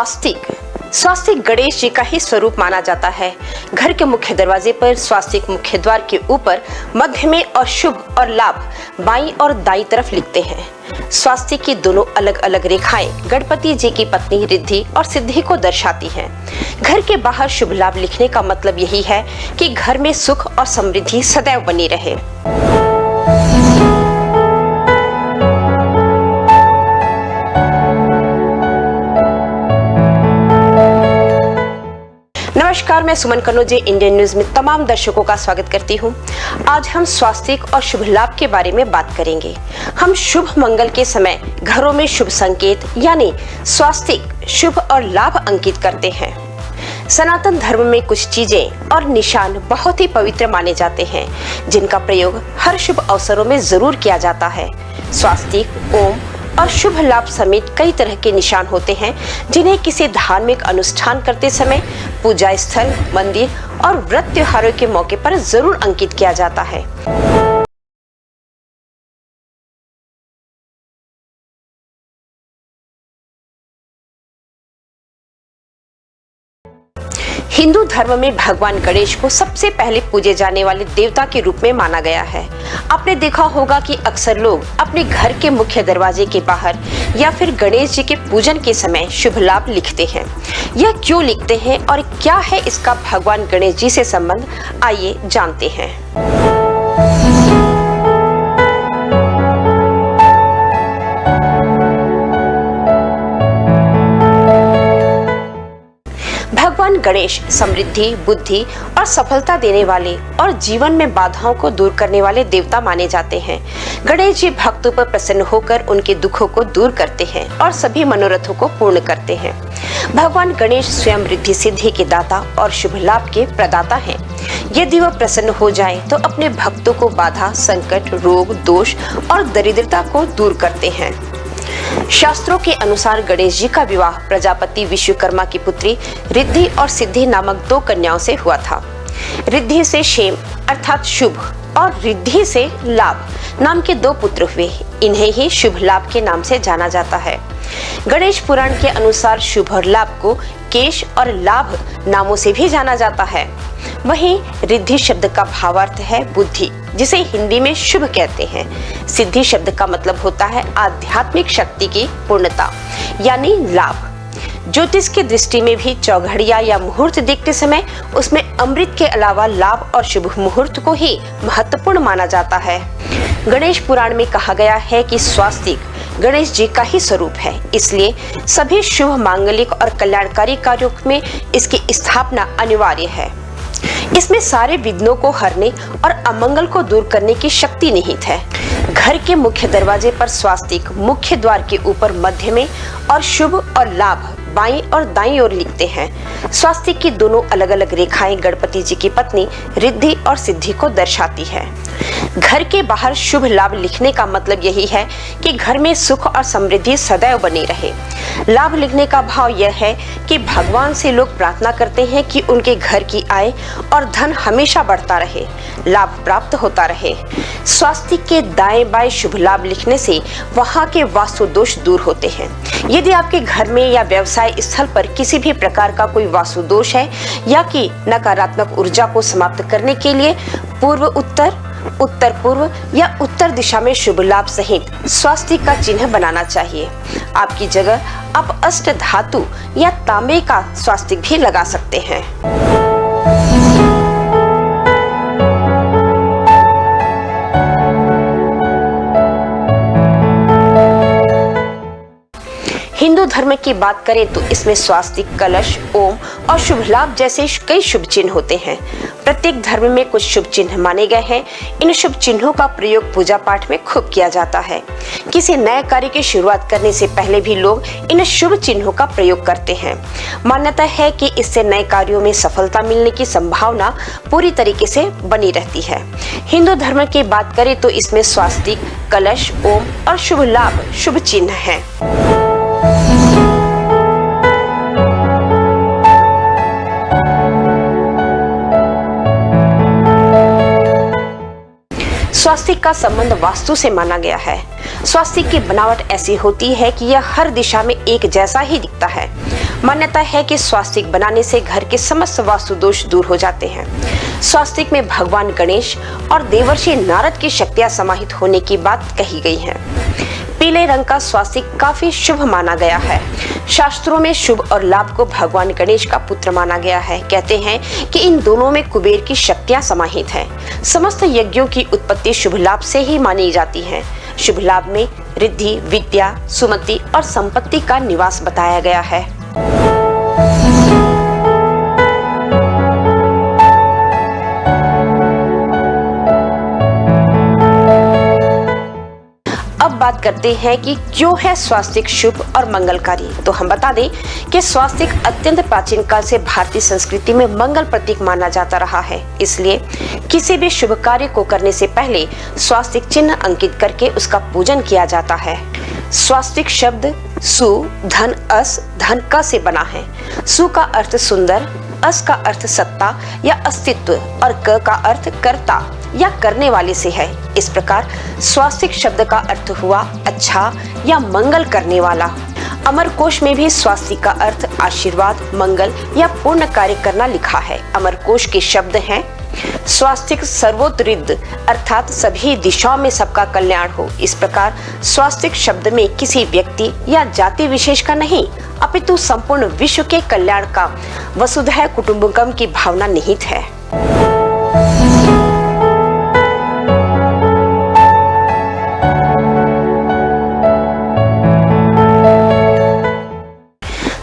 स्वास्तिक स्वास्तिक गणेश जी का ही स्वरूप माना जाता है। घर के मुख्य दरवाजे पर स्वास्तिक मुख्य द्वार के ऊपर मध्य में और शुभ और लाभ बाईं और दाईं तरफ लिखते हैं। स्वास्तिक की दोनों अलग अलग रेखाएं गणपति जी की पत्नी रिद्धि और सिद्धि को दर्शाती हैं। घर के बाहर शुभ लाभ लिखने का मतलब यही है कि घर में सुख और समृद्धि सदैव बनी रहे। नमस्कार, मैं सुमन कन्नौजे इंडियन न्यूज में तमाम दर्शकों का स्वागत करती हूं। आज हम स्वास्तिक और शुभ लाभ के बारे में बात करेंगे। हम शुभ मंगल के समय घरों में शुभ संकेत यानी स्वास्तिक शुभ और लाभ अंकित करते हैं। सनातन धर्म में कुछ चीजें और निशान बहुत ही पवित्र माने जाते हैं, जिनका प्रयोग हर शुभ अवसरों में जरूर किया जाता है। स्वास्तिक, ओम और शुभ लाभ समेत कई तरह के निशान होते हैं, जिन्हें किसी धार्मिक अनुष्ठान करते समय, पूजा स्थल, मंदिर और व्रत त्योहारों के मौके पर जरूर अंकित किया जाता है। हिंदू धर्म में भगवान गणेश को सबसे पहले पूजे जाने वाले देवता के रूप में माना गया है। आपने देखा होगा कि अक्सर लोग अपने घर के मुख्य दरवाजे के बाहर या फिर गणेश जी के पूजन के समय शुभ लाभ लिखते हैं। यह क्यों लिखते हैं और क्या है इसका भगवान गणेश जी से संबंध, आइए जानते हैं। भगवान गणेश समृद्धि, बुद्धि और सफलता देने वाले और जीवन में बाधाओं को दूर करने वाले देवता माने जाते हैं। गणेश जी भक्तों पर प्रसन्न होकर उनके दुखों को दूर करते हैं और सभी मनोरथों को पूर्ण करते हैं। भगवान गणेश स्वयं रिद्धि सिद्धि के दाता और शुभ लाभ के प्रदाता हैं। यदि वह प्रसन्न हो जाए तो अपने भक्तों को बाधा, संकट, रोग, दोष और दरिद्रता को दूर करते हैं। शास्त्रों के अनुसार गणेश जी का विवाह प्रजापति विश्वकर्मा की पुत्री रिद्धि और सिद्धि नामक दो कन्याओं से हुआ था। रिद्धि से क्षेम अर्थात शुभ और रिद्धि से लाभ नाम के दो पुत्र हुए। इन्हें ही शुभ लाभ के नाम से जाना जाता है। गणेश पुराण के अनुसार शुभ और लाभ को केश और लाभ नामों से भी जाना जाता है। वहीं रिद्धि शब्द का भावार्थ है बुद्धि, जिसे हिंदी में शुभ कहते हैं। सिद्धि शब्द का मतलब होता है आध्यात्मिक शक्ति की पूर्णता यानी लाभ। ज्योतिष की दृष्टि में भी चौघड़िया या मुहूर्त देखते समय उसमें अमृत के अलावा लाभ और शुभ मुहूर्त को ही महत्वपूर्ण माना जाता है। गणेश पुराण में कहा गया है कि स्वास्तिक गणेश जी का ही स्वरूप है, इसलिए सभी शुभ, मांगलिक और कल्याणकारी कार्यों में इसकी स्थापना अनिवार्य है। इसमें सारे विघ्नों को हरने और अमंगल को दूर करने की शक्ति निहित है। घर के मुख्य दरवाजे पर स्वास्तिक मुख्य द्वार के ऊपर मध्य में और शुभ और लाभ बाईं और दाईं ओर लिखते हैं। स्वास्तिक की दोनों अलग अलग रेखाएं गणपति जी की पत्नी रिद्धि और सिद्धि को दर्शाती है। घर के बाहर शुभ लाभ लिखने का मतलब यही है कि घर में सुख और समृद्धि सदैव बनी रहे। लाभ लिखने का भाव यह है कि भगवान से लोग प्रार्थना करते हैं कि उनके घर की आय और धन हमेशा बढ़ता रहे, लाभ प्राप्त होता रहे। स्वास्तिक के दाएं बाएं शुभ लाभ लिखने से वहां के वास्तु दोष दूर होते हैं। यदि आपके घर में या व्यवसाय स्थल पर किसी भी प्रकार का कोई वास्तु दोष है या कि नकारात्मक ऊर्जा को समाप्त करने के लिए पूर्व उत्तर, उत्तर पूर्व या उत्तर दिशा में शुभ लाभ सहित स्वास्तिक का चिन्ह बनाना चाहिए। आपकी जगह आप अष्ट धातु या तांबे का स्वास्तिक भी लगा सकते हैं। हिंदू धर्म की बात करें तो इसमें स्वास्तिक, कलश, ओम और शुभ लाभ जैसे कई शुभ चिन्ह होते हैं। प्रत्येक धर्म में कुछ शुभ चिन्ह माने गए हैं। इन शुभ चिन्हों का प्रयोग पूजा पाठ में खूब किया जाता है। किसी नए कार्य की शुरुआत करने से पहले भी लोग इन शुभ चिन्हों का प्रयोग करते हैं। मान्यता है कि इससे नए कार्यों में सफलता मिलने की संभावना पूरी तरीके से बनी रहती है। हिंदू धर्म की बात करें तो इसमें स्वास्तिक, कलश, ओम और शुभ लाभ शुभ चिन्ह हैं। स्वास्तिक का संबंध वास्तु से माना गया है। स्वास्तिक की बनावट ऐसी होती है कि यह हर दिशा में एक जैसा ही दिखता है। मान्यता है कि स्वास्तिक बनाने से घर के समस्त वास्तु दोष दूर हो जाते हैं। स्वास्तिक में भगवान गणेश और देवर्षि नारद की शक्तियां समाहित होने की बात कही गई है। पीले रंग का स्वास्तिक काफी शुभ माना गया है। शास्त्रों में शुभ और लाभ को भगवान गणेश का पुत्र माना गया है। कहते हैं कि इन दोनों में कुबेर की शक्तियां समाहित हैं। समस्त यज्ञों की उत्पत्ति शुभ लाभ से ही मानी जाती है। शुभ लाभ में रिद्धि, विद्या, सुमति और संपत्ति का निवास बताया गया है। अब बात करते हैं कि क्यों है स्वास्तिक शुभ और मंगलकारी। तो हम बता दें कि स्वास्तिक अत्यंत प्राचीन काल से भारतीय संस्कृति में मंगल प्रतीक माना जाता रहा है। इसलिए किसी भी शुभ कार्य को करने से पहले स्वास्तिक चिन्ह अंकित करके उसका पूजन किया जाता है। स्वास्तिक शब्द सु धन अस धन क से बना है। सु का अर्थ सुंदर, अस का अर्थ सत्ता या अस्तित्व और क का अर्थ कर्ता या करने वाले से है। इस प्रकार स्वास्तिक शब्द का अर्थ हुआ अच्छा या मंगल करने वाला। अमरकोश में भी स्वास्तिक का अर्थ आशीर्वाद, मंगल या पूर्ण कार्य करना लिखा है। अमरकोश के शब्द हैं स्वास्तिक सर्वोत्तरिद्ध अर्थात सभी दिशाओं में सबका कल्याण हो। इस प्रकार स्वास्तिक शब्द में किसी व्यक्ति या जाति विशेष का नहीं अपितु संपूर्ण विश्व के कल्याण का वसुधैव कुटुंबकम की भावना निहित है।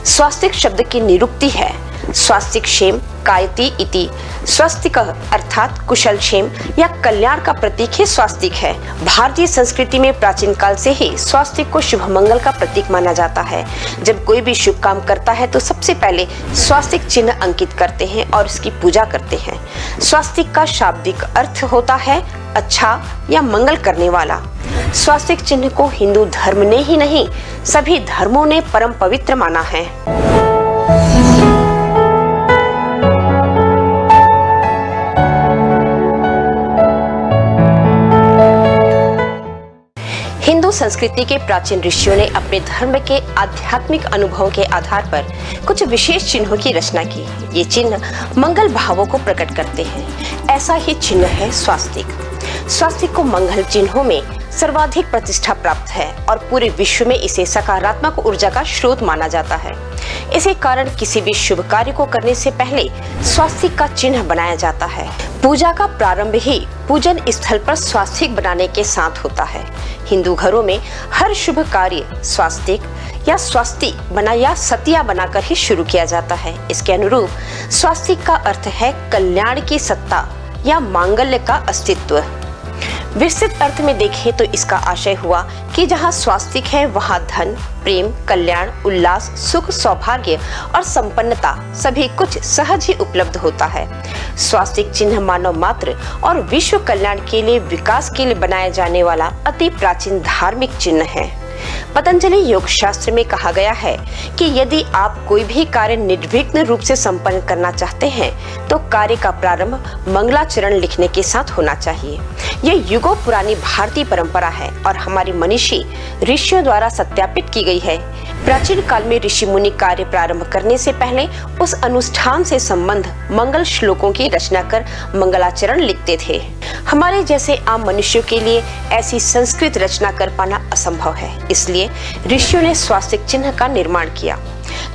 स्वास्तिक शब्द की निरुक्ति है स्वास्तिक क्षेम कायति इति। स्वस्तिक अर्थात कुशल क्षेम या कल्याण का प्रतीक ही स्वास्तिक है। भारतीय संस्कृति में प्राचीन काल से ही स्वास्तिक को शुभ मंगल का प्रतीक माना जाता है। जब कोई भी शुभ काम करता है तो सबसे पहले स्वास्तिक चिन्ह अंकित करते हैं और इसकी पूजा करते हैं। स्वास्तिक का शाब्दिक अर्थ होता है अच्छा या मंगल करने वाला। स्वास्तिक चिन्ह को हिंदू धर्म ने ही नहीं सभी धर्मों ने परम पवित्र माना है। हिंदू संस्कृति के प्राचीन ऋषियों ने अपने धर्म के आध्यात्मिक अनुभवों के आधार पर कुछ विशेष चिन्हों की रचना की। ये चिन्ह मंगल भावों को प्रकट करते हैं। ऐसा ही चिन्ह है स्वास्तिक। स्वास्तिक को मंगल चिन्हों में सर्वाधिक प्रतिष्ठा प्राप्त है और पूरे विश्व में इसे सकारात्मक ऊर्जा का स्रोत माना जाता है। इसी कारण किसी भी शुभ कार्य को करने से पहले स्वास्तिक का चिन्ह बनाया जाता है। पूजा का प्रारंभ ही पूजन स्थल पर स्वास्तिक बनाने के साथ होता है। हिंदू घरों में हर शुभ कार्य स्वास्तिक या स्वस्ति बना या सतिया बनाकर ही शुरू किया जाता है। इसके अनुरूप स्वास्तिक का अर्थ है कल्याण की सत्ता या मांगल्य का अस्तित्व। विस्तृत अर्थ में देखें तो इसका आशय हुआ कि जहाँ स्वास्तिक है वहाँ धन, प्रेम, कल्याण, उल्लास, सुख, सौभाग्य और संपन्नता सभी कुछ सहज ही उपलब्ध होता है। स्वास्तिक चिन्ह मानव मात्र और विश्व कल्याण के लिए विकास के लिए बनाया जाने वाला अति प्राचीन धार्मिक चिन्ह है। पतंजलि योग शास्त्र में कहा गया है कि यदि आप कोई भी कार्य निर्विघ्न रूप से संपन्न करना चाहते हैं तो कार्य का प्रारंभ मंगलाचरण लिखने के साथ होना चाहिए। यह युगों पुरानी भारतीय परंपरा है और हमारी मनीषी ऋषियों द्वारा सत्यापित की गई है। प्राचीन काल में ऋषि मुनि कार्य प्रारंभ करने से पहले उस अनुष्ठान से संबंध मंगल श्लोकों की रचना कर मंगलाचरण लिखते थे। हमारे जैसे आम मनुष्यों के लिए ऐसी संस्कृत रचना कर पाना असंभव है। इसलिए ऋषियों ने स्वास्तिक चिन्ह का निर्माण किया।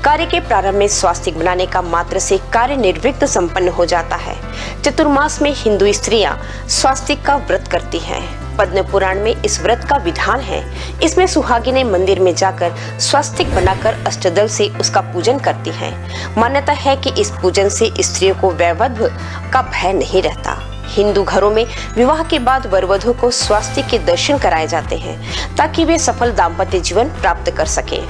कार्य के प्रारंभ में स्वास्तिक बनाने का मात्र से कार्य निर्विघ्न संपन्न हो जाता है। चतुर्मास में हिंदू स्त्रियां स्वास्तिक का व्रत करती हैं। पद्म पुराण में इस व्रत का विधान है। इसमें सुहागिनें मंदिर में जाकर स्वास्तिक बनाकर अष्टदल से उसका पूजन करती हैं। मान्यता है कि इस पूजन से स्त्रियों को वैवध्व का भय नहीं रहता। हिंदू घरों में विवाह के बाद वर वधू को स्वास्तिक के दर्शन कराए जाते हैं ताकि वे सफल दाम्पत्य जीवन प्राप्त कर सकें।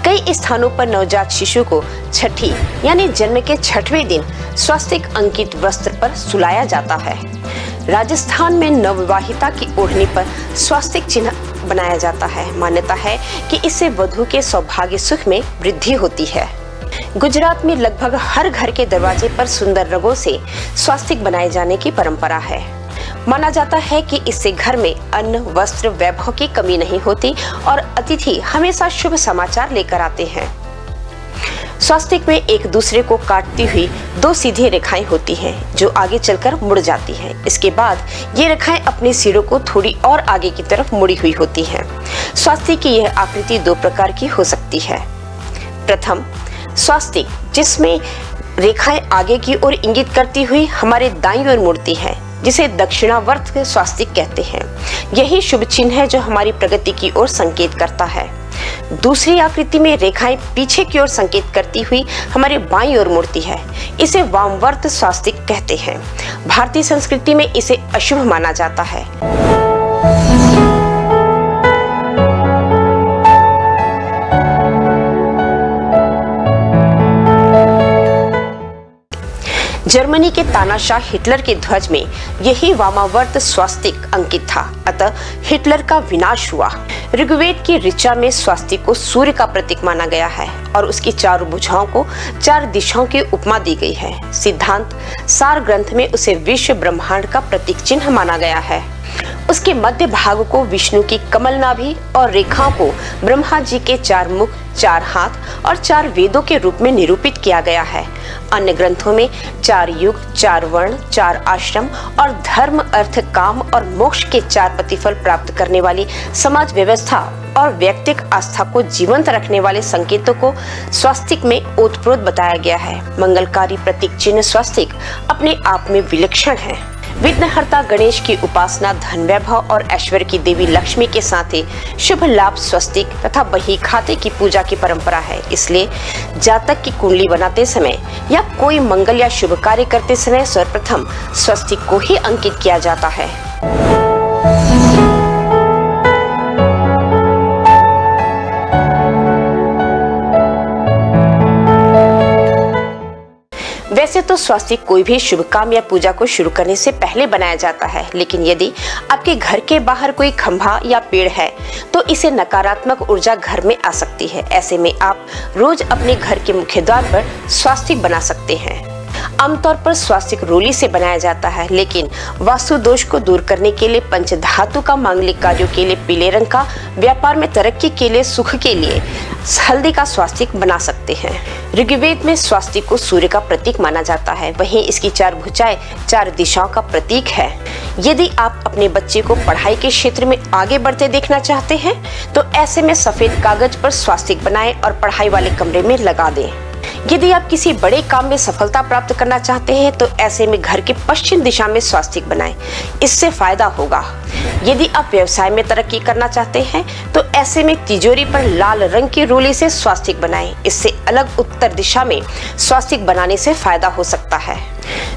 कई स्थानों पर नवजात शिशु को छठी यानी जन्म के 6वें दिन स्वास्तिक अंकित वस्त्र पर सुलाया जाता है। राजस्थान में नवविवाहिता की ओढ़नी पर स्वास्तिक चिन्ह बनाया जाता है। मान्यता है कि इससे वधू के सौभाग्य सुख में वृद्धि होती है। गुजरात में लगभग हर घर के दरवाजे पर सुंदर रंगों से स्वास्तिक बनाए जाने की परंपरा है। माना जाता है कि इससे घर में अन्न, वस्त्र, वैभव की कमी नहीं होती और अतिथि हमेशा शुभ समाचार लेकर आते हैं। स्वास्तिक में एक दूसरे को काटती हुई 2 सीधी रेखाएं होती हैं जो आगे चलकर मुड़ जाती हैं। इसके बाद ये रेखाएं अपने सिरों को थोड़ी और आगे की तरफ मुड़ी हुई होती हैं। स्वास्तिक की यह आकृति 2 प्रकार की हो सकती है। प्रथम स्वास्तिक, जिसमें रेखाएं आगे की ओर इंगित करती हुई हमारे दाईं ओर मुड़ती है, जिसे दक्षिणावर्त स्वास्तिक कहते हैं। यही शुभ चिन्ह है जो हमारी प्रगति की ओर संकेत करता है। दूसरी आकृति में रेखाएं पीछे की ओर संकेत करती हुई हमारे बाईं ओर मुड़ती है। इसे वामवर्त स्वास्तिक कहते हैं। भारतीय संस्कृति में इसे अशुभ माना जाता है। जर्मनी के तानाशाह हिटलर के ध्वज में यही वामावर्त स्वास्तिक अंकित था, अतः हिटलर का विनाश हुआ। ऋग्वेद की ऋचा में स्वास्तिक को सूर्य का प्रतीक माना गया है और उसकी 4 भुजाओं को 4 दिशाओं की उपमा दी गई है। सिद्धांत सार ग्रंथ में उसे विश्व ब्रह्मांड का प्रतीक चिन्ह माना गया है। उसके मध्य भाग को विष्णु की कमल नाभि और रेखाओं को ब्रह्मा जी के 4 मुख, 4 हाथ और 4 वेदों के रूप में निरूपित किया गया है। अन्य ग्रंथों में 4 युग, 4 वर्ण, 4 आश्रम और धर्म, अर्थ, काम और मोक्ष के 4 प्रतिफल प्राप्त करने वाली समाज व्यवस्था और व्यक्तिक आस्था को जीवंत रखने वाले संकेतों को स्वास्तिक में ओतप्रोत बताया गया है। मंगलकारी प्रतीक चिन्ह स्वास्तिक अपने आप में विलक्षण है। विघ्नहर्ता गणेश की उपासना धन, वैभव और ऐश्वर्य की देवी लक्ष्मी के साथ ही शुभ लाभ स्वस्तिक तथा बही खाते की पूजा की परंपरा है। इसलिए जातक की कुंडली बनाते समय या कोई मंगल या शुभ कार्य करते समय सर्वप्रथम स्वस्तिक को ही अंकित किया जाता है। वैसे तो स्वास्तिक कोई भी शुभ काम या पूजा को शुरू करने से पहले बनाया जाता है, लेकिन यदि आपके घर के बाहर कोई खंभा या पेड़ है तो इसे नकारात्मक ऊर्जा घर में आ सकती है। ऐसे में आप रोज अपने घर के मुख्य द्वार पर स्वास्तिक बना सकते हैं। आमतौर पर स्वास्तिक रोली से बनाया जाता है, लेकिन वास्तु दोष को दूर करने के लिए, पंचधातु का मांगलिक कार्यों के लिए पीले रंग का, व्यापार में तरक्की के लिए, सुख के लिए हल्दी का स्वास्तिक बना सकते हैं। ऋग्वेद में स्वास्तिक को सूर्य का प्रतीक माना जाता है, वहीं इसकी 4 भुजाएं 4 दिशाओं का प्रतीक है। यदि आप अपने बच्चे को पढ़ाई के क्षेत्र में आगे बढ़ते देखना चाहते हैं तो ऐसे में सफेद कागज पर स्वास्तिक बनाएं और पढ़ाई वाले कमरे में लगा दें। यदि आप किसी बड़े काम में सफलता प्राप्त करना चाहते हैं तो ऐसे में घर के पश्चिम दिशा में स्वास्तिक बनाएं, इससे फायदा होगा। यदि आप व्यवसाय में तरक्की करना चाहते हैं तो ऐसे में तिजोरी पर लाल रंग की रोली से स्वास्तिक बनाएं, इससे अलग उत्तर दिशा में स्वास्तिक बनाने से फायदा हो सकता है।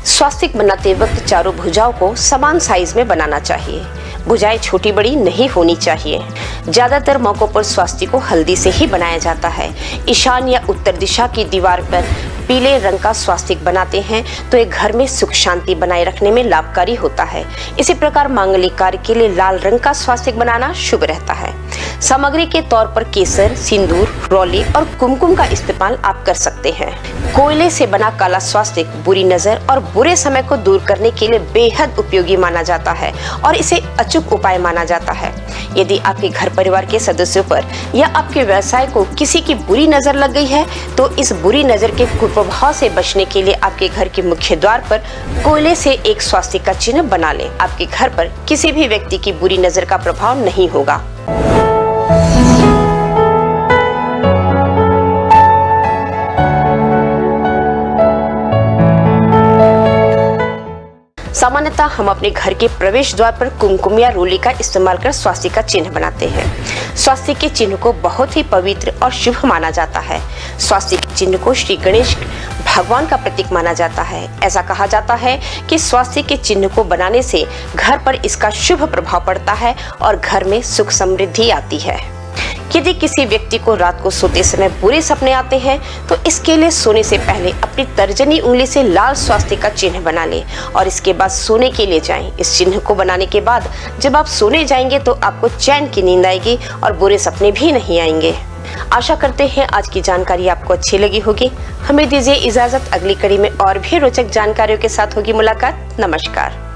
स्वास्तिक बनाते वक्त चारों भुजाओं को समान साइज में बनाना चाहिए। भुजाएं छोटी बड़ी नहीं होनी चाहिए। ज्यादातर मौकों पर स्वास्तिक को हल्दी से ही बनाया जाता है। ईशान या उत्तर दिशा की दीवार पर पीले रंग का स्वास्तिक बनाते हैं तो एक घर में सुख शांति बनाए रखने में लाभकारी होता है। इसी प्रकार मांगलिक कार्य के लिए लाल रंग का स्वास्तिक बनाना शुभ रहता है। सामग्री के तौर पर केसर, सिंदूर, रौली और कुमकुम का इस्तेमाल आप कर सकते हैं। कोयले से बना काला स्वास्तिक बुरी नजर और बुरे समय को दूर करने के लिए बेहद उपयोगी माना जाता है और इसे अचूक उपाय माना जाता है। यदि आपके घर परिवार के सदस्यों पर या आपके व्यवसाय को किसी की बुरी नजर लग गई है तो इस बुरी नजर के कुप्रभाव से बचने के लिए आपके घर के मुख्य द्वार पर कोयले से एक स्वास्तिक का चिन्ह बना लें। आपके घर पर किसी भी व्यक्ति की बुरी नजर का प्रभाव नहीं होगा। सामान्यतः हम अपने घर के प्रवेश द्वार पर कुमकुम या रोली का इस्तेमाल कर स्वास्तिक का चिन्ह बनाते हैं। स्वास्तिक के चिन्ह को बहुत ही पवित्र और शुभ माना जाता है। स्वास्तिक चिन्ह को श्री गणेश भगवान का प्रतीक माना जाता है। ऐसा कहा जाता है कि स्वास्तिक के चिन्ह को बनाने से घर पर इसका शुभ प्रभाव पड़ता है और घर में सुख समृद्धि आती है। यदि किसी व्यक्ति को रात को सोते समय बुरे सपने आते हैं तो इसके लिए सोने से पहले अपनी तर्जनी उंगली से लाल स्वास्तिक का चिन्ह बना लें और इसके बाद सोने के लिए जाएं। इस चिन्ह को बनाने के बाद जब आप सोने जाएंगे तो आपको चैन की नींद आएगी और बुरे सपने भी नहीं आएंगे। आशा करते हैं आज की जानकारी आपको अच्छी लगी होगी। हमें दीजिए इजाजत, अगली कड़ी में और भी रोचक जानकारियों के साथ होगी मुलाकात। नमस्कार।